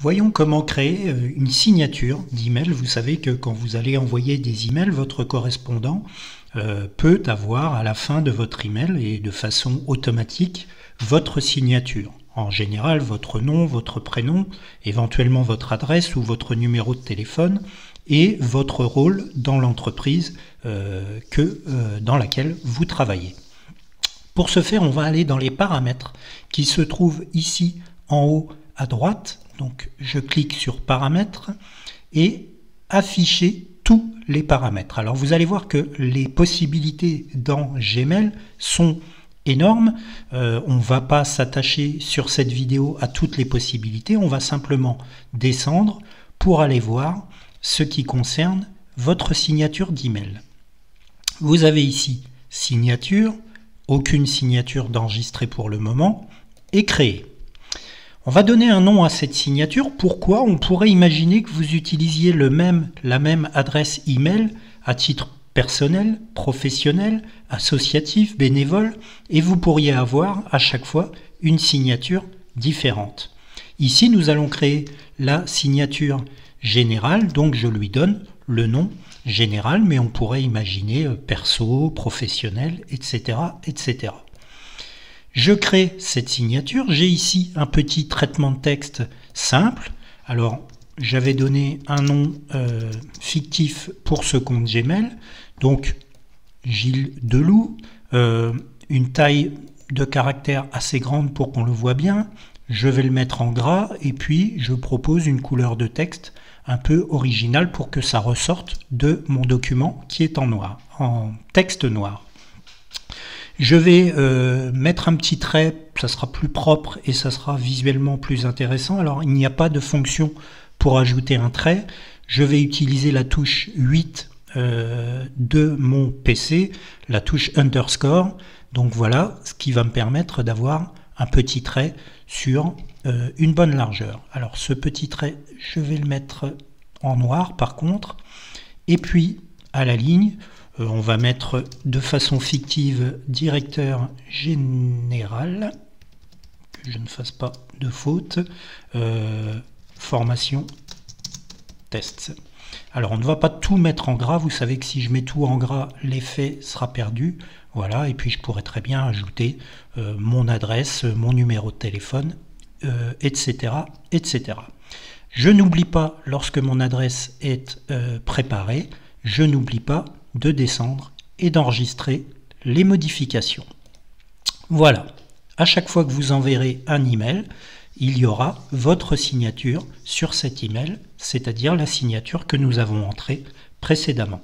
Voyons comment créer une signature d'email. Vous savez que quand vous allez envoyer des emails, votre correspondant peut avoir à la fin de votre email et de façon automatique votre signature. En général, votre nom, votre prénom, éventuellement votre adresse ou votre numéro de téléphone et votre rôle dans l'entreprise dans laquelle vous travaillez. Pour ce faire, on va aller dans les paramètres qui se trouvent ici en haut à droite. Donc je clique sur paramètres et afficher tous les paramètres. Alors vous allez voir que les possibilités dans Gmail sont énormes. On ne va pas s'attacher sur cette vidéo à toutes les possibilités. On va simplement descendre pour aller voir ce qui concerne votre signature d'email. Vous avez ici signature, aucune signature d'enregistrée pour le moment, et créer. On va donner un nom à cette signature. Pourquoi? On pourrait imaginer que vous utilisiez la même adresse email à titre personnel, professionnel, associatif, bénévole, et vous pourriez avoir à chaque fois une signature différente. Ici, nous allons créer la signature générale, donc je lui donne le nom général, mais on pourrait imaginer perso, professionnel, etc., etc. Je crée cette signature, j'ai ici un petit traitement de texte simple. Alors, j'avais donné un nom fictif pour ce compte Gmail, donc Gilles Deloup, une taille de caractère assez grande pour qu'on le voit bien. Je vais le mettre en gras et puis je propose une couleur de texte un peu originale pour que ça ressorte de mon document qui est en noir, en texte noir. Je vais mettre un petit trait, ça sera plus propre et ça sera visuellement plus intéressant. Alors il n'y a pas de fonction pour ajouter un trait. Je vais utiliser la touche 8 de mon PC, la touche underscore. Donc voilà, ce qui va me permettre d'avoir un petit trait sur une bonne largeur. Alors ce petit trait, je vais le mettre en noir par contre. Et puis à la ligne, on va mettre de façon fictive directeur général, que je ne fasse pas de faute, formation test. Alors on ne va pas tout mettre en gras, vous savez que si je mets tout en gras, l'effet sera perdu. Voilà, et puis je pourrais très bien ajouter mon adresse, mon numéro de téléphone, etc., etc. Je n'oublie pas, lorsque mon adresse est préparée, je n'oublie pas de descendre et d'enregistrer les modifications. Voilà, à chaque fois que vous enverrez un email, il y aura votre signature sur cet email, c'est-à-dire la signature que nous avons entrée précédemment.